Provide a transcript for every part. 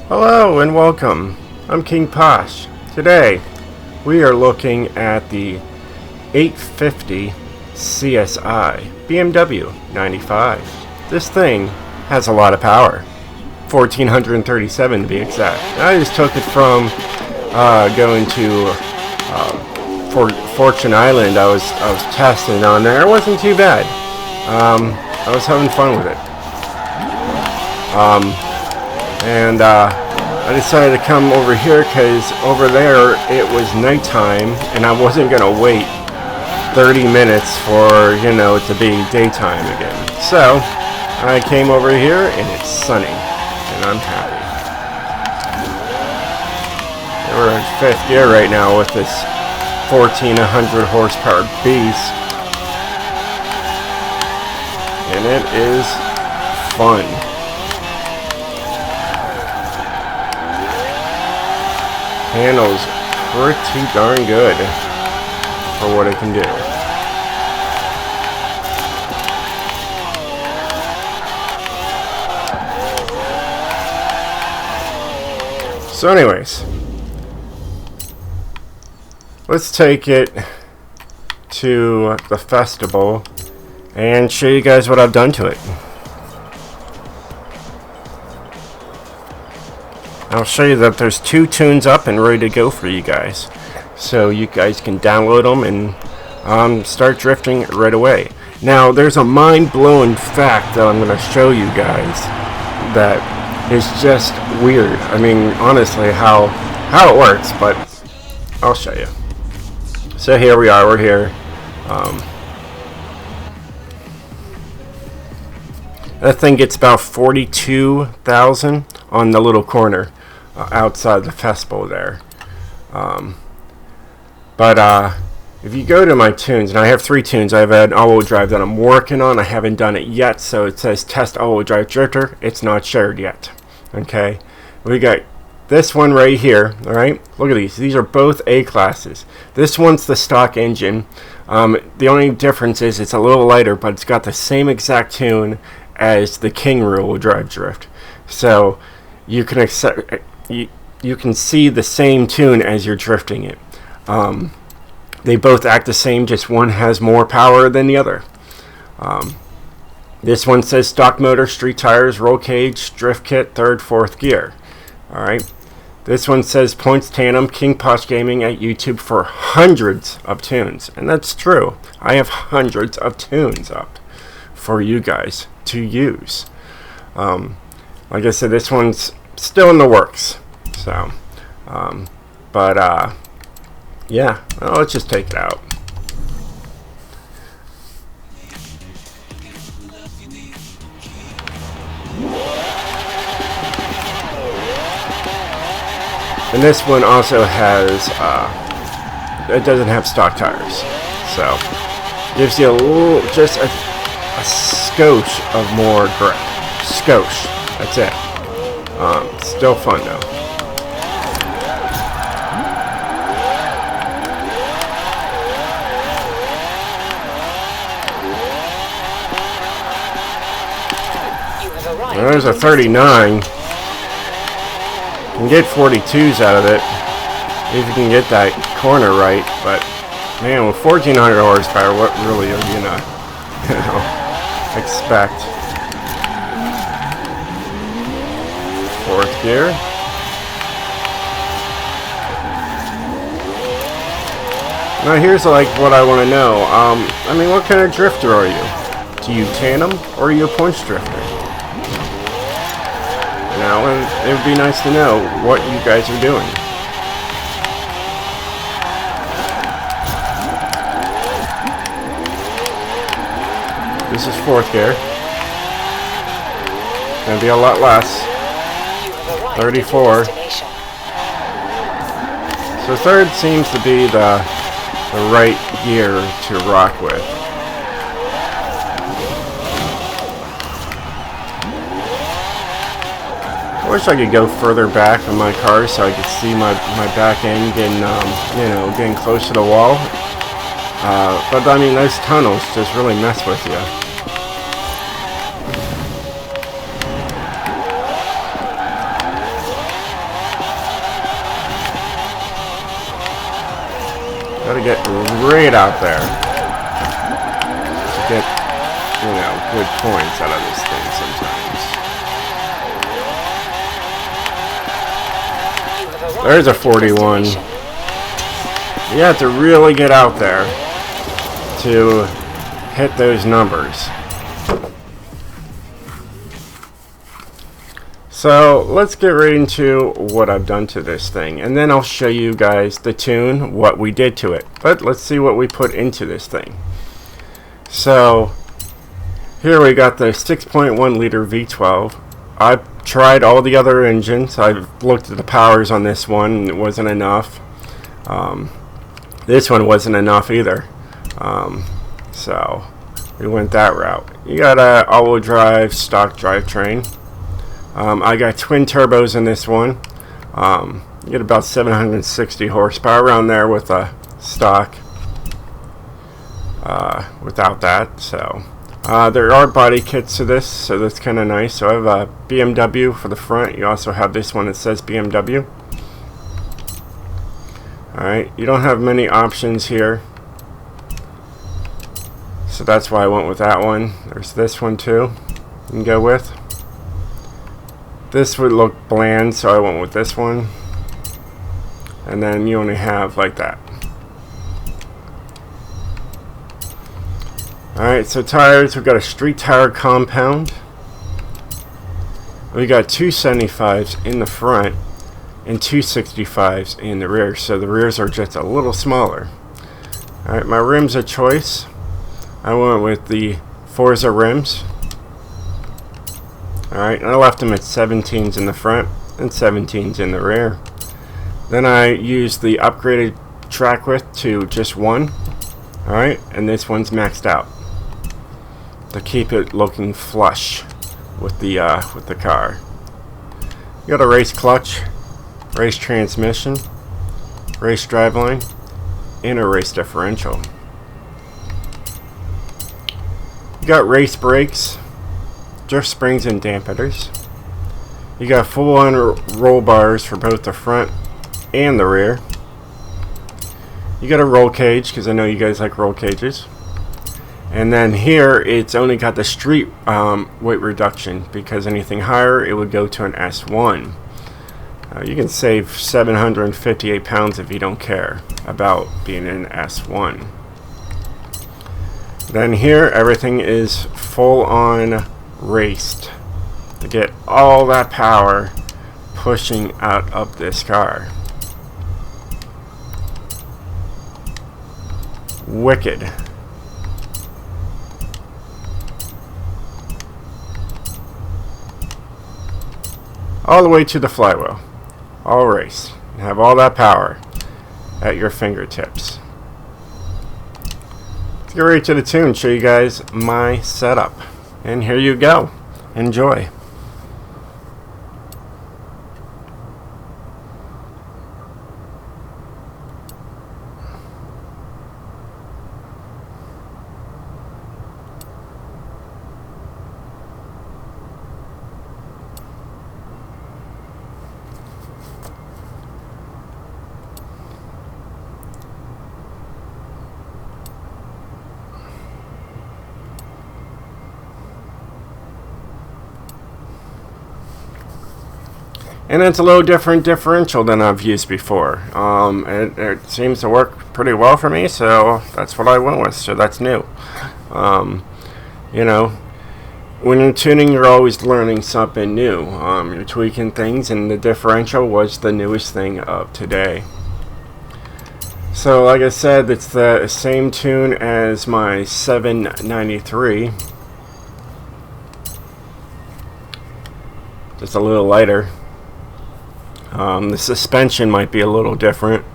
Hello and welcome. I'm King POSH. Today we are looking at the 850 CSI BMW 95. This thing has a lot of power. 1437 to be exact. I just took it from going to Fortune Island. I was testing on there. It wasn't too bad. I was having fun with it. I decided to come over here because over there it was nighttime and I wasn't going to wait 30 minutes for, it to be daytime again. So I came over here and it's sunny and I'm happy. We're in 5th gear right now with this 1400 horsepower beast. And it is fun. Handles pretty darn good for what it can do. So anyways, let's take it to the festival and show you guys what I've done to it. I'll show you that there's 2 tunes up and ready to go for you guys, so you guys can download them and start drifting right away. Now there's a mind-blowing fact that I'm going to show you guys that is just weird. I mean, honestly, how it works, but I'll show you. So here we are. We're here. That thing gets about 42,000 on the little corner outside the festival there. But if you go to my tunes, and I have 3 tunes. I have an all-wheel drive that I'm working on. I haven't done it yet, so it says test all-wheel drive drifter. It's not shared yet. Okay, we got this one right here. All right, look at these. These are both A classes. This one's the stock engine. The only difference is it's a little lighter, but it's got the same exact tune as the King rear-wheel drive drift. So you can accept. You can see the same tune as you're drifting it. They both act the same, just one has more power than the other. This one says stock motor, street tires, roll cage, drift kit, 3rd, 4th gear. Alright. This one says points tandem, King POSH Gaming at YouTube for hundreds of tunes. And that's true. I have hundreds of tunes up for you guys to use. Like I said, this one's still in the works. So, yeah, well, let's just take it out. And this one also has, it doesn't have stock tires. So, gives you a little, just a skosh of more grip. Skosh, that's it. Still fun though. Well, there's a 39. You can get 42s out of it if you can get that corner right. But man, with 1400 horsepower, what really are you gonna, expect? 4th gear. Now here's like what I want to know. I mean, what kind of drifter are you? Do you tandem or are you a punch drifter? Now, and it would be nice to know what you guys are doing. This is 4th gear. Gonna be a lot less. 34. So 3rd seems to be the right gear to rock with. I wish I could go further back on my car so I could see my back end getting, getting close to the wall. But I mean, those tunnels just really mess with you. get right out there to get, you know, good points out of this thing sometimes. There's a 41. You have to really get out there to hit those numbers. So let's get right into what I've done to this thing, and then I'll show you guys the tune, what we did to it. But let's see what we put into this thing. So here we got the 6.1 liter V12. I've tried all the other engines. I've looked at the powers on this one, and it wasn't enough. This one wasn't enough either. So we went that route. You got a all-wheel drive stock drivetrain. I got twin turbos in this one. You get about 760 horsepower around there with a stock. Without that, so there are body kits to this, so that's kind of nice. So I have a BMW for the front. You also have this one that says BMW. Alright, you don't have many options here, so that's why I went with that one. There's this one too you can go with. This would look bland, so I went with this one. And then you only have like that. Alright, so tires, we've got a street tire compound. We got 275s in the front and 265s in the rear, so the rears are just a little smaller. Alright, my rims of choice, I went with the Forza rims. Alright, and I left them at 17s in the front and 17s in the rear. Then I used the upgraded track width to just 1. Alright, and this one's maxed out to keep it looking flush with the car. You got a race clutch, race transmission, race driveline, and a race differential. You got race brakes, drift springs and dampeners. You got full-on roll bars for both the front and the rear. You got a roll cage, because I know you guys like roll cages. And then here it's only got the street weight reduction, because anything higher it would go to an S1. You can save 758 pounds if you don't care about being in S1. Then here everything is full on raced to get all that power pushing out of this car. Wicked. All the way to the flywheel. All race. You have all that power at your fingertips. Let's get right to the tune and show you guys my setup. And here you go. Enjoy. And it's a little different differential than I've used before. It seems to work pretty well for me, so that's what I went with. So that's new. You know, when you're tuning, you're always learning something new. You're tweaking things, and the differential was the newest thing of today. So, like I said, it's the same tune as my 793. Just a little lighter. The suspension might be a little different,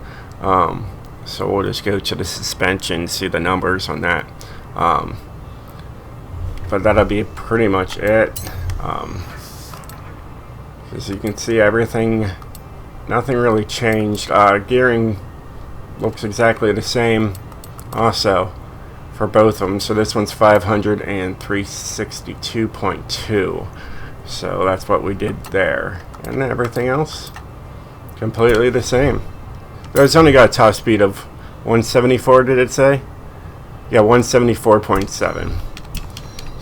so we'll just go to the suspension, see the numbers on that, but that'll be pretty much it. As you can see, everything, nothing really changed. Gearing looks exactly the same also for both of them, so this one's 500 and 362.2, so that's what we did there, and everything else completely the same. It's only got a top speed of 174, did it say? Yeah, 174.7.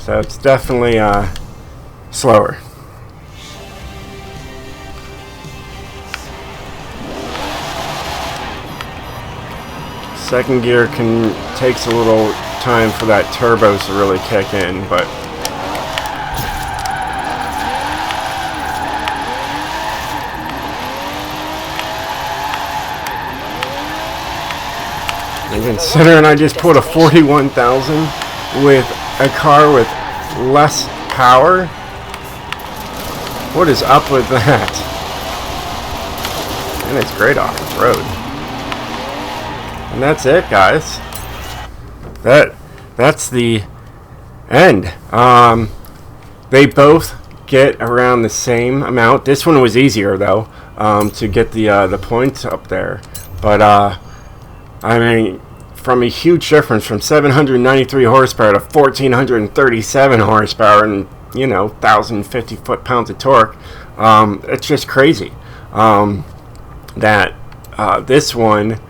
So it's definitely slower. Second gear takes a little time for that turbos to really kick in, but and considering I just put a 41,000 with a car with less power, what is up with that? And it's great off the road. And that's it, guys. That's the end. They both get around the same amount. This one was easier though, to get the points up there. But I mean, from a huge difference from 793 horsepower to 1437 horsepower and 1,050 foot-pounds of torque, it's just crazy that this one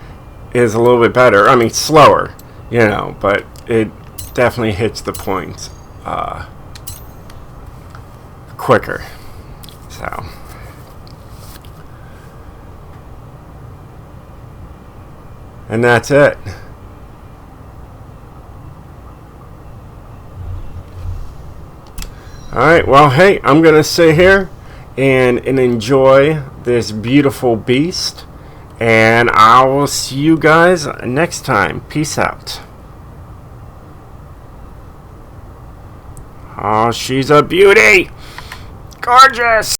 is a little bit better. I mean, slower, but it definitely hits the points quicker. So, and that's it. Alright, well, hey, I'm going to sit here and enjoy this beautiful beast. And I will see you guys next time. Peace out. Oh, she's a beauty. Gorgeous.